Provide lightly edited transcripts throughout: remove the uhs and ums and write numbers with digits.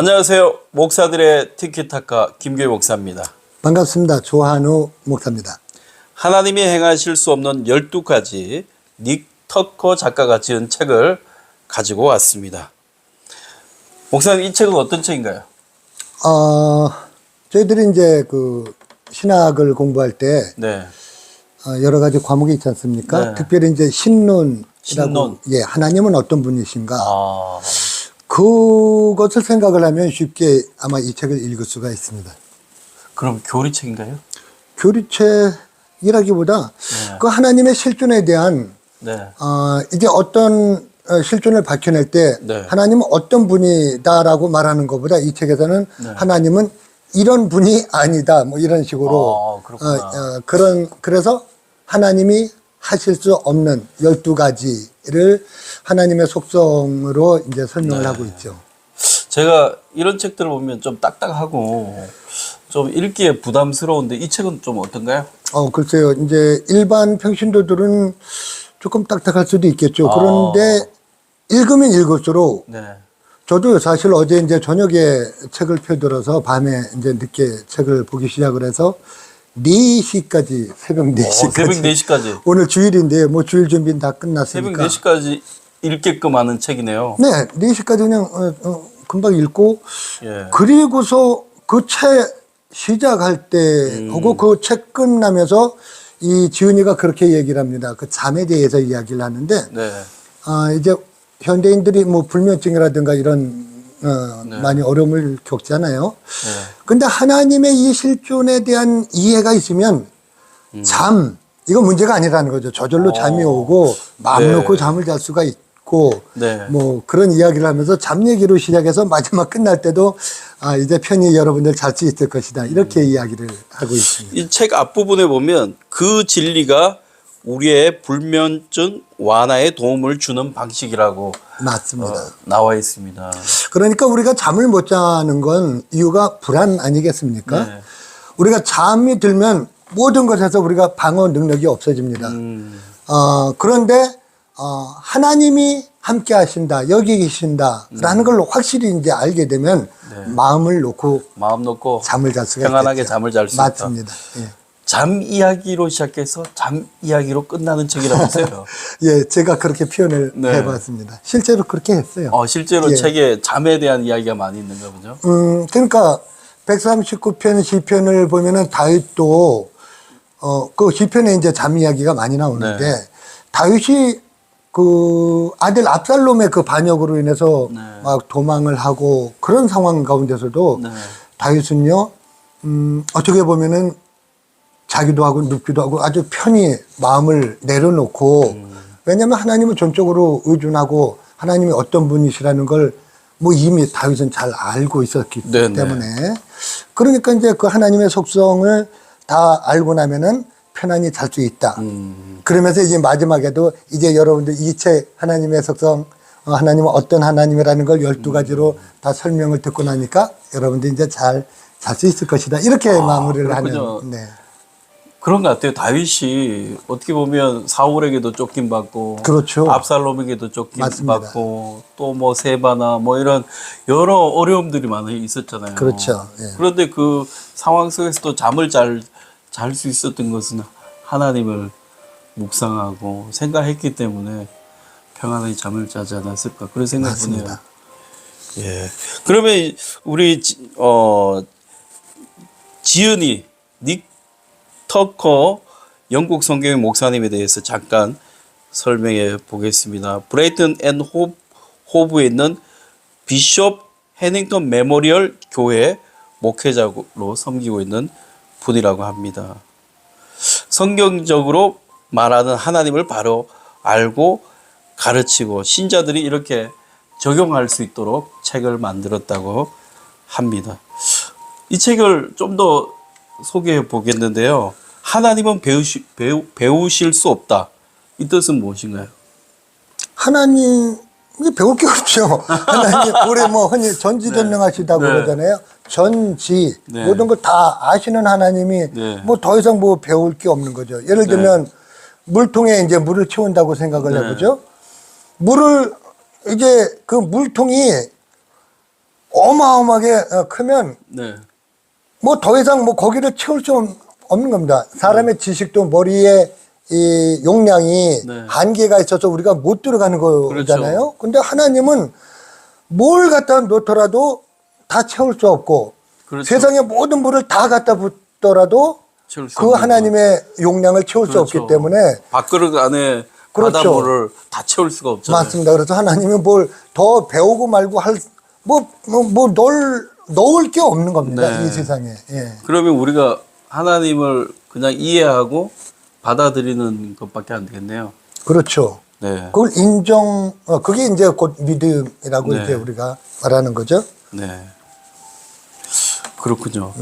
안녕하세요. 목사들의 티키타카 김교희 목사입니다. 반갑습니다. 조한우 목사입니다. 하나님이 행하실 수 없는 12가지 닉 터커 작가가 지은 책을 가지고 왔습니다. 목사님, 이 책은 어떤 책인가요? 저희들이 이제 그 신학을 공부할 때 네. 여러 가지 과목이 있지 않습니까? 네. 특별히 이제 신론이라고, 신론. 예, 하나님은 어떤 분이신가? 아, 그것을 생각을 하면 쉽게 아마 이 책을 읽을 수가 있습니다. 그럼 교리책인가요? 교리책이라기보다 네. 그 하나님의 실존에 대한 네. 이게 어떤 실존을 밝혀낼 때 네. 하나님은 어떤 분이다라고 말하는 것보다 이 책에서는 네. 하나님은 이런 분이 아니다 뭐 이런 식으로 그렇구나. 그래서 하나님이 하실 수 없는 12가지를 하나님의 속성으로 이제 설명을 네. 하고 있죠. 제가 이런 책들을 보면 좀 딱딱하고 좀 읽기에 부담스러운데 이 책은 좀 어떤가요? 글쎄요. 이제 일반 평신도들은 조금 딱딱할 수도 있겠죠. 그런데 읽으면 읽을수록 네. 저도 사실 어제 이제 저녁에 책을 펴들어서 밤에 이제 늦게 책을 보기 시작을 해서 4시까지, 새벽 4시까지. 새벽 4시까지. 오늘 주일인데 뭐 주일 준비는 다 새벽 끝났으니까. 4시까지 읽게끔 하는 책이네요. 네, 4시까지 그냥 금방 읽고 예. 그리고서 그 책 시작할 때 하고 그 책 끝나면서 이 지은이가 그렇게 얘기를 합니다. 그 잠에 대해서 이야기를 하는데 네. 이제 현대인들이 뭐 불면증이라든가 이런 네. 많이 어려움을 겪잖아요. 네. 근데 하나님의 이 실존에 대한 이해가 있으면 이건 문제가 아니라는 거죠. 저절로 잠이 오고 마음 네. 놓고 잠을 잘 수가 있고 네. 뭐 그런 이야기를 하면서 잠 얘기로 시작해서 마지막 끝날 때도 이제 편히 여러분들 잘 수 있을 것이다. 이렇게 이야기를 하고 있습니다. 이 책 앞부분에 보면 그 진리가 우리의 불면증 완화에 도움을 주는 방식이라고 맞습니다. 나와 있습니다. 그러니까 우리가 잠을 못 자는 건 이유가 불안 아니겠습니까? 네. 우리가 잠이 들면 모든 것에서 우리가 방어 능력이 없어집니다. 그런데 하나님이 함께 하신다, 여기 계신다라는 걸 확실히 이제 알게 되면 마음을 놓고 마음 놓고 잠을 잘 수가 평안하게 있겠죠. 잠을 잘 수 있다. 맞습니다. 예. 잠 이야기로 시작해서 잠 이야기로 끝나는 책이라면서요. 예, 제가 그렇게 표현을 네. 해봤습니다. 실제로 그렇게 했어요. 실제로 예. 책에 잠에 대한 이야기가 많이 있는가 보죠. 그러니까 139편 시편을 보면은 다윗도 그 시편에 이제 잠 이야기가 많이 나오는데 다윗이 그 아들 압살롬의 그 반역으로 인해서 막 도망을 하고 그런 상황 가운데서도 다윗은요 어떻게 보면은 자기도 하고 눕기도 하고 아주 편히 마음을 내려놓고 왜냐하면 하나님은 전적으로 의존하고 하나님이 어떤 분이시라는 걸 뭐 이미 다윗은 잘 알고 있었기 때문에 그러니까 이제 그 하나님의 속성을 다 알고 나면은 편안히 잘 수 있다. 그러면서 이제 마지막에도 이제 여러분들 이 책 하나님의 속성 하나님은 어떤 하나님이라는 걸 12가지로 다 설명을 듣고 나니까 여러분들 이제 잘 수 있을 것이다. 이렇게 마무리를 그렇군요. 하는. 네. 그런 것 같아요. 다윗이 어떻게 보면 사울에게도 쫓김 받고, 그렇죠. 압살롬에게도 쫓김 맞습니다. 받고, 또 뭐 세바나 뭐 이런 여러 어려움들이 많이 있었잖아요. 그렇죠. 예. 그런데 그 상황 속에서도 잠을 잘 수 있었던 것은 하나님을 묵상하고 생각했기 때문에 평안하게 잠을 자지 않았을까 그런 생각이 드네요. 맞습니다. 예. 그러면 우리 지은이 닉 터커 영국 성경의 목사님에 대해서 잠깐 설명해 보겠습니다. 브레이튼 앤 호브에 있는 비숍 해닝턴 메모리얼 교회 목회자로 섬기고 있는 분이라고 합니다. 성경적으로 말하는 하나님을 바로 알고 가르치고 신자들이 이렇게 적용할 수 있도록 책을 만들었다고 합니다. 이 책을 좀 더 소개해 보겠는데요. 하나님은 배우실 수 없다. 이 뜻은 무엇인가요? 하나님이 배울 게 없죠. 하나님, 우리 뭐 흔히 전지전능하시다고 그러잖아요. 전지, 모든 걸 다 아시는 하나님이 뭐 더 이상 뭐 배울 게 없는 거죠. 예를 들면 물통에 이제 물을 채운다고 생각을 해보죠. 물을 이제 그 물통이 어마어마하게 크면 네. 뭐 더 이상 뭐 거기를 채울 수 없는 겁니다. 사람의 지식도 머리에 이 용량이 네. 한계가 있어서 우리가 못 들어가는 거잖아요. 그렇죠. 근데 하나님은 뭘 갖다 놓더라도 다 채울 수 없고 그렇죠. 세상의 모든 물을 다 갖다 붓더라도 채울 수 그 없는 하나님의 용량을 채울 수 그렇죠. 없기 때문에 밥그릇 안에 그렇죠. 바닷물을 다 채울 수가 없잖아요. 맞습니다. 그래서 하나님은 뭘 더 배우고 말고 넣을 게 없는 겁니다. 네. 이 세상에. 예. 그러면 우리가 하나님을 그냥 이해하고 받아들이는 것밖에 안 되겠네요. 그렇죠. 네. 그걸 그게 이제 곧 믿음이라고 네. 이제 우리가 말하는 거죠. 네. 그렇군요.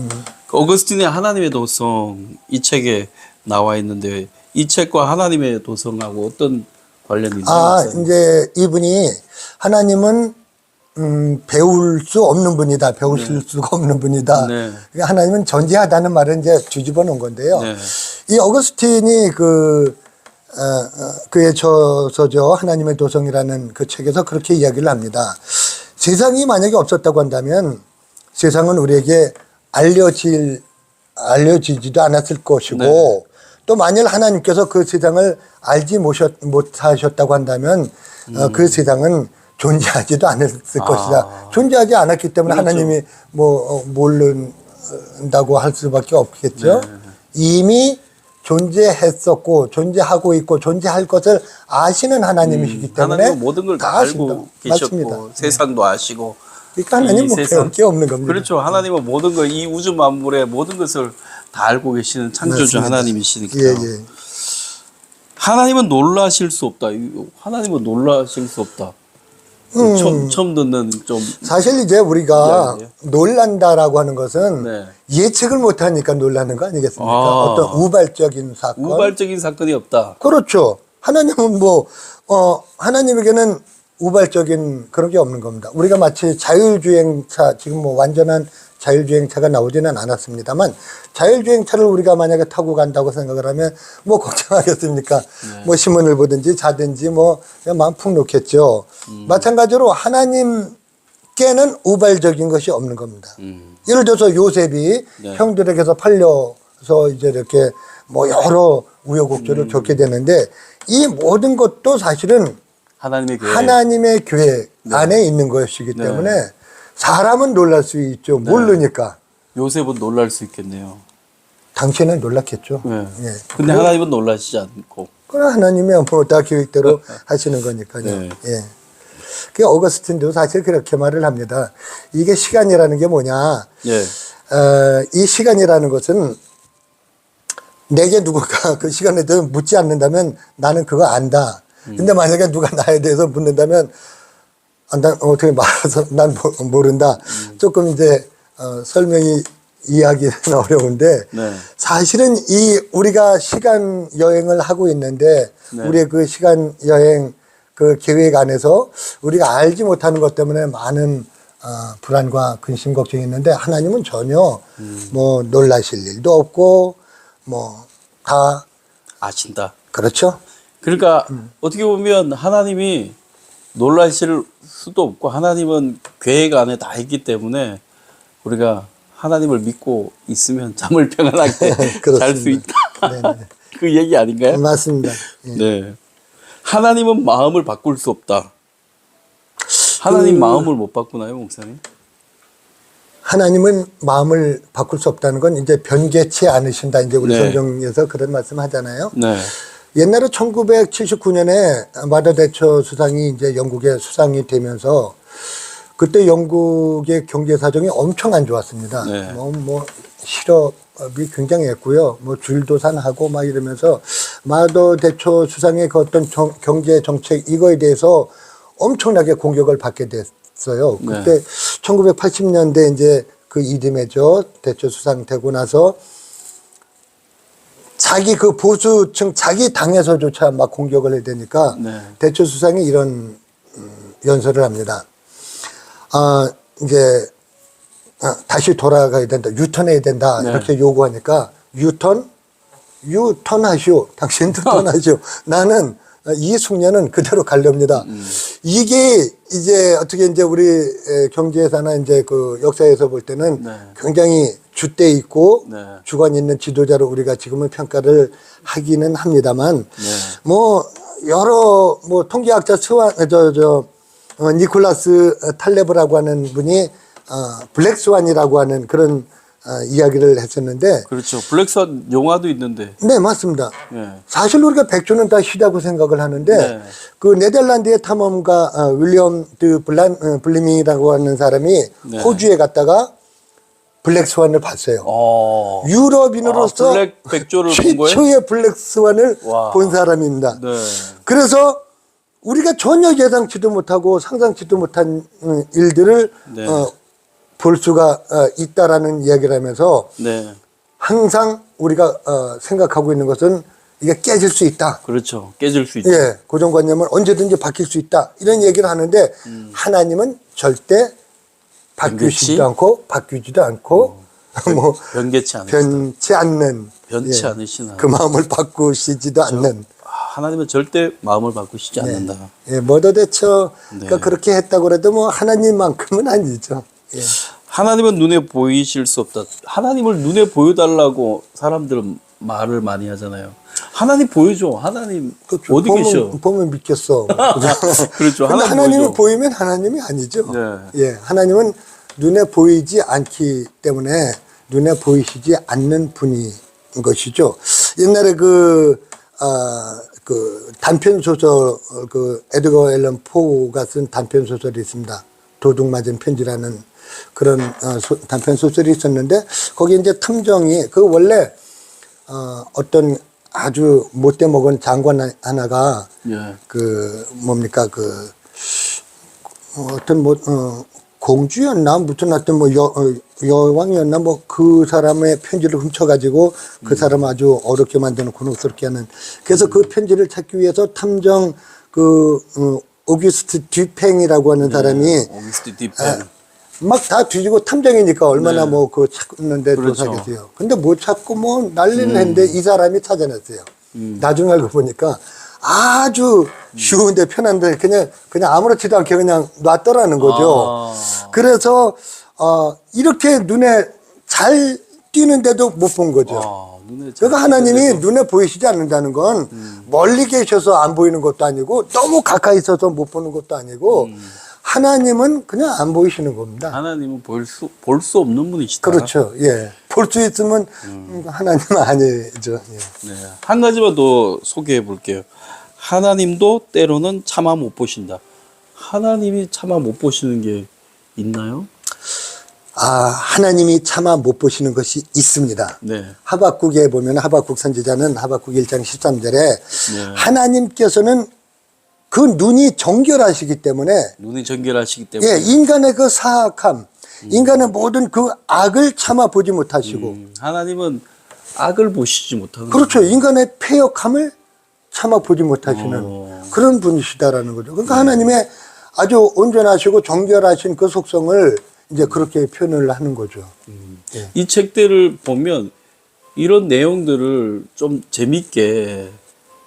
어거스틴의 하나님의 도성 이 책에 나와 있는데 이 책과 하나님의 도성하고 어떤 관련이 있나요? 이제 이분이 하나님은 배울 수 없는 분이다. 배우실 수가 없는 분이다. 네. 그러니까 하나님은 전지하다는 말을 이제 뒤집어 놓은 건데요. 네. 이 어거스틴이 그의 저서죠. 하나님의 도성이라는 그 책에서 그렇게 이야기를 합니다. 세상이 만약에 없었다고 한다면 세상은 우리에게 알려지지도 않았을 것이고 네. 또 만일 하나님께서 그 세상을 알지 못하셨다고 한다고 그 세상은 존재하지도 않았을 것이다. 존재하지 않았기 때문에 그렇죠. 하나님이 모른다고 할 수밖에 없겠죠. 네. 이미 존재했었고 존재하고 있고 존재할 것을 아시는 하나님이시기 때문에 하나님은 모든 걸 다 알고 아십니다. 계셨고 맞습니다. 세상도 아시고 그러니까 하나님 뭐 배울 게 없는 겁니다. 그렇죠. 하나님은 모든 걸 이 우주 만물의 모든 것을 다 알고 계시는 창조주 맞습니다. 하나님이시니까. 예, 예. 하나님은 놀라실 수 없다. 하나님은 놀라실 수 없다. 처음 듣는 좀 사실 이제 우리가 이야기예요. 놀란다라고 하는 것은 네. 예측을 못하니까 놀라는 거 아니겠습니까? 아. 어떤 우발적인 사건. 우발적인 사건이 없다. 그렇죠. 하나님은 하나님에게는 우발적인 그런 게 없는 겁니다. 우리가 마치 자율주행차, 지금 완전한 자율주행차가 나오지는 않았습니다만, 자율주행차를 우리가 만약에 타고 간다고 생각을 하면, 걱정하겠습니까? 네. 신문을 보든지 자든지 그냥 마음 푹 놓겠죠. 마찬가지로 하나님께는 우발적인 것이 없는 겁니다. 예를 들어서 요셉이 네. 형들에게서 팔려서 이제 이렇게 여러 우여곡절을 겪게 되는데, 이 모든 것도 사실은 하나님의 교회. 하나님의 계획 안에 있는 것이기 네. 때문에 사람은 놀랄 수 있죠. 모르니까. 요셉은 놀랄 수 있겠네요. 당신은 놀랐겠죠. 네. 예. 근데 하나님은 놀라시지 않고. 그럼 하나님이 다 계획대로 하시는 거니까요. 네. 예. 그 어거스틴도 사실 그렇게 말을 합니다. 이게 시간이라는 게 뭐냐. 예. 이 시간이라는 것은 내게 누군가 그 시간에 대해서 묻지 않는다면 나는 그거 안다. 근데 만약에 누가 나에 대해서 묻는다면 난 어떻게 말해서 난 모른다. 조금 이제 설명이 이해하기는 어려운데 네. 사실은 우리가 시간 여행을 하고 있는데 네. 우리의 그 시간 여행 그 계획 안에서 우리가 알지 못하는 것 때문에 많은 불안과 근심 걱정이 있는데 하나님은 전혀 놀라실 일도 없고 다 아신다. 그렇죠. 그러니까 어떻게 보면 하나님이 놀라실 수도 없고 하나님은 계획 안에 다 있기 때문에 우리가 하나님을 믿고 있으면 잠을 평안하게 잘 수 있다. 네네. 그 얘기 아닌가요? 맞습니다. 예. 네. 하나님은 마음을 바꿀 수 없다. 하나님 마음을 못 바꾸나요, 목사님? 하나님은 마음을 바꿀 수 없다는 건 이제 변개치 않으신다. 이제 우리 네. 성경에서 그런 말씀 하잖아요. 네. 옛날에 1979년에 마더 대처 수상이 이제 영국에 수상이 되면서 그때 영국의 경제 사정이 엄청 안 좋았습니다. 네. 실업이 굉장했고요. 줄도산하고 막 이러면서 마더 대처 수상의 그 어떤 경제 정책 이거에 대해서 엄청나게 공격을 받게 됐어요. 네. 그때 1980년대 이제 그 이듬해죠. 대처 수상 되고 나서 자기 그 보수층 자기 당에서조차 막 공격을 해야 되니까 네. 대처 수상이 이런 연설을 합니다. 이제 다시 돌아가야 된다. 유턴해야 된다. 네. 이렇게 요구하니까 유턴하시오. 당신도 턴하시오. 나는 이 숙련은 그대로 가렵니다. 이게 이제 어떻게 이제 우리 경제사나 이제 그 역사에서 볼 때는 네. 굉장히 주대 있고 네. 주관 있는 지도자로 우리가 지금은 평가를 하기는 합니다만 네. 뭐 여러 뭐 통계학자 니콜라스 탈레브라고 하는 분이 블랙스완이라고 하는 그런 이야기를 했었는데 그렇죠. 블랙스완 영화도 있는데. 네 맞습니다. 예. 사실 우리가 백조는 다 시다고 생각을 하는데 네. 그 네덜란드의 탐험가 윌리엄 블리밍이라고 하는 사람이 네. 호주에 갔다가 블랙스완을 봤어요. 어. 유럽인으로서 블랙 백조를 본 거예요? 최초의 블랙스완을 와. 본 사람입니다. 네. 그래서 우리가 전혀 예상치도 못하고 상상치도 못한 일들을 네. 볼 수가 있다라는 이야기를 하면서 네. 항상 우리가 생각하고 있는 것은 이게 깨질 수 있다. 그렇죠. 깨질 수 있죠. 예, 고정관념은 언제든지 바뀔 수 있다. 이런 얘기를 하는데 하나님은 절대 바뀌시지도 않고 바뀌지도 않고 뭐 변개치 않으시다. 변치 않는 변치 예, 않으시나. 그 마음을 바꾸시지도 않는 하나님은 절대 마음을 바꾸시지 않는다. 예, 머더대처가 네. 그렇게 했다고 그래도 뭐 하나님만큼은 아니죠. 예. 하나님은 눈에 보이실 수 없다. 하나님을 눈에 보여달라고 사람들은 말을 많이 하잖아요. 하나님 보여줘. 하나님 그렇죠. 어디 계셔? 보면 믿겠어. 그렇죠. 근데 하나님 하나님을 보여줘. 보이면 하나님이 아니죠. 네. 예, 하나님은 눈에 보이지 않기 때문에 눈에 보이시지 않는 분인 것이죠. 옛날에 그 단편 소설 그 에드거 앨런 포가 쓴 단편 소설이 있습니다. 도둑맞은 편지라는 그런 단편 소설이 있었는데 거기 이제 탐정이 그 원래 어떤 아주 못돼 먹은 장관 하나가 예. 그 뭡니까 그 어떤 뭐 공주였나 무슨 하여튼 뭐 여왕이었나 뭐 그 사람의 편지를 훔쳐가지고 그 사람을 아주 어렵게 만드는 곤혹스럽게 하는 그래서 그 편지를 찾기 위해서 탐정 그 오기스트 듀팽이라고 하는 사람이 오기스트 디펜. 막 다 뒤지고 탐정이니까 얼마나 네. 뭐 그 찾는데 그렇죠. 도사겠어요. 근데 못 찾고 뭐 난리를 했는데 이 사람이 찾아냈어요. 나중에 알고 보니까 아주 쉬운데 편한데 그냥 아무렇지도 않게 그냥 놨더라는 거죠. 그래서 이렇게 눈에 잘 띄는데도 못 본 거죠. 눈에 잘 그러니까 하나님이 띄는데도. 눈에 보이시지 않는다는 건 멀리 계셔서 안 보이는 것도 아니고 너무 가까이 있어서 못 보는 것도 아니고 하나님은 그냥 안 보이시는 겁니다. 하나님은 볼 수 없는 분이시다. 그렇죠. 예. 볼 수 있으면 하나님은 아니죠. 예. 네. 한 가지만 더 소개해 볼게요. 하나님도 때로는 차마 못 보신다. 하나님이 차마 못 보시는 게 있나요? 하나님이 차마 못 보시는 것이 있습니다. 네. 하박국에 보면 하박국 선지자는 하박국 1장 13절에 네. 하나님께서는 그 눈이 정결하시기 때문에 눈이 정결하시기 때문에. 예, 인간의 그 사악함, 인간의 모든 그 악을 참아 보지 못하시고 하나님은 악을 보시지 못하는. 그렇죠. 인간의 패역함을 참아 보지 못하시는 그런 분이시다라는 거죠. 그러니까 하나님의 아주 온전하시고 정결하신 그 속성을 이제 그렇게 표현을 하는 거죠. 예. 이 책들을 보면 이런 내용들을 좀 재밌게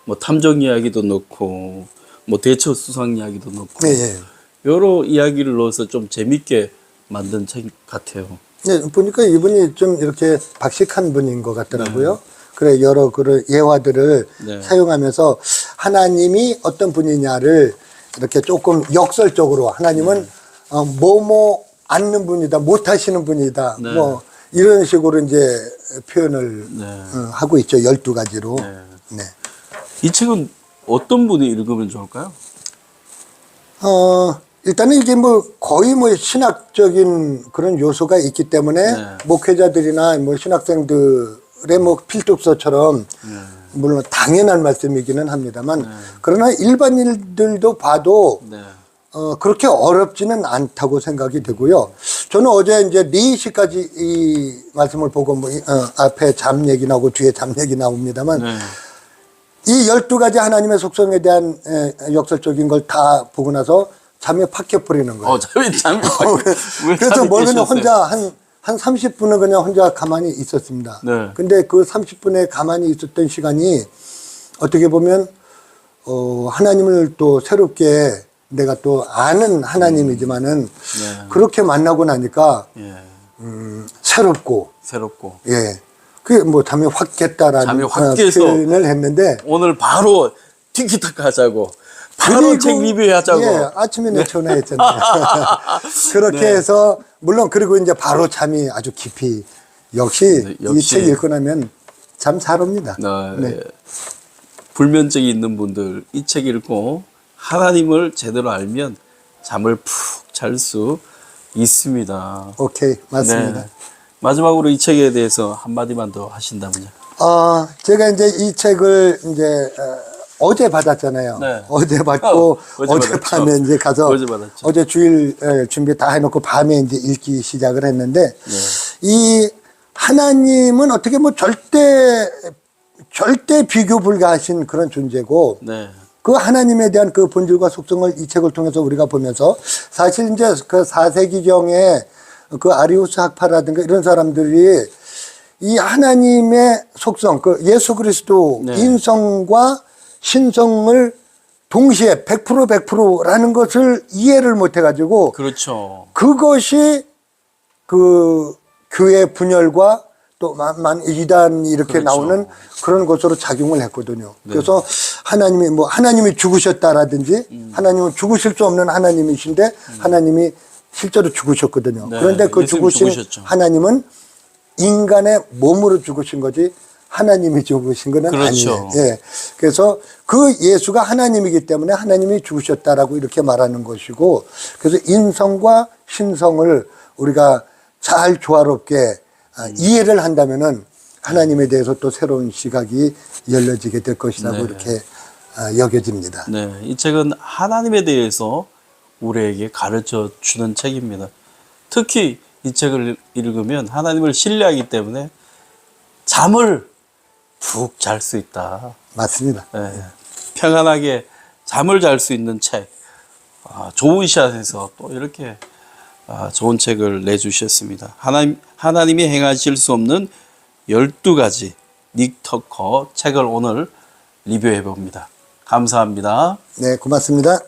뭐 탐정 이야기도 넣고 뭐 대처 수상 이야기도 넣고 예, 예. 여러 이야기를 넣어서 좀 재밌게 만든 책 같아요. 예, 보니까 이분이 좀 이렇게 박식한 분인 것 같더라고요. 그래, 여러 그런 예화들을 네. 사용하면서 하나님이 어떤 분이냐를 이렇게 조금 역설적으로 하나님은 뭐뭐 않는 분이다, 못하시는 분이다, 네. 뭐 이런 식으로 이제 표현을 네. 하고 있죠. 12가지로. 네. 네. 이 책은 어떤 분이 읽으면 좋을까요? 일단은 이게 뭐 거의 뭐 신학적인 그런 요소가 있기 때문에 네. 목회자들이나 뭐 신학생들의 뭐 필독서처럼 물론 당연한 말씀이기는 합니다만 그러나 일반인들도 봐도 네. 그렇게 어렵지는 않다고 생각이 되고요. 저는 어제 이제 4시까지 이 말씀을 보고 뭐 앞에 잠 얘기 나오고 뒤에 잠 얘기 나옵니다만 네. 이 12가지 하나님의 속성에 대한 역설적인 걸 다 보고 나서 잠에 팍 깨버리는 거예요. 잠이 그래서 뭘 그냥 혼자 한 30분은 그냥 혼자 가만히 있었습니다. 네. 근데 그 30분에 가만히 있었던 시간이 어떻게 보면 하나님을 또 새롭게 내가 또 아는 하나님이지만은 네. 그렇게 만나고 나니까 예. 새롭고 새롭고. 예. 그게 뭐 잠이 확 깼다라는 잠이 확 깨서 표현을 했는데 오늘 바로 티키타카 하자고. 바로 책 리뷰하자고. 예, 아침에 내 전화했잖아요. 그렇게 네. 해서 물론 그리고 이제 바로 잠이 아주 깊이 역시 이 역시. 책 읽고 나면 잠 잘 옵니다. 네. 불면증이 있는 분들 이 책 읽고 하나님을 제대로 알면 잠을 푹 잘 수 있습니다. 오케이, 맞습니다. 네. 마지막으로 이 책에 대해서 한마디만 더 하신다면요. 제가 이제 이 책을 이제 어제 받았잖아요. 네. 어제 받고 어제 어젯밤에 받았죠. 이제 가서 어제 받았죠. 어제 주일 준비 다 해놓고 밤에 이제 읽기 시작을 했는데 네. 이 하나님은 어떻게 뭐 절대 비교 불가하신 그런 존재고 네. 그 하나님에 대한 그 본질과 속성을 이 책을 통해서 우리가 보면서 사실 이제 그 4세기경에 그 아리우스 학파라든가 이런 사람들이 이 하나님의 속성, 그 예수 그리스도 네. 인성과 신성을 동시에 100%라는 것을 이해를 못 해가지고 그렇죠. 그것이 그 교회 분열과 또 이단이 이렇게 그렇죠. 나오는 그런 것으로 작용을 했거든요. 그래서 하나님이 죽으셨다라든지 하나님은 죽으실 수 없는 하나님이신데 하나님이 실제로 죽으셨거든요. 네, 그런데 그 예수님 죽으신 죽으셨죠. 하나님은 인간의 몸으로 죽으신 거지 하나님이 죽으신 건 그렇죠. 아니에요. 예. 그래서 그 예수가 하나님이기 때문에 하나님이 죽으셨다라고 이렇게 말하는 것이고 그래서 인성과 신성을 우리가 잘 조화롭게 이해를 한다면은 하나님에 대해서 또 새로운 시각이 열려지게 될 것이라고 네. 이렇게 여겨집니다. 네. 이 책은 하나님에 대해서 우리에게 가르쳐 주는 책입니다. 특히 이 책을 읽으면 하나님을 신뢰하기 때문에 잠을 푹 잘 수 있다. 맞습니다. 네. 평안하게 잠을 잘 수 있는 책. 좋은 샷에서 또 이렇게 좋은 책을 내주셨습니다. 하나님이 행하실 수 없는 12가지 닉 터커 책을 오늘 리뷰해 봅니다. 감사합니다. 네, 고맙습니다.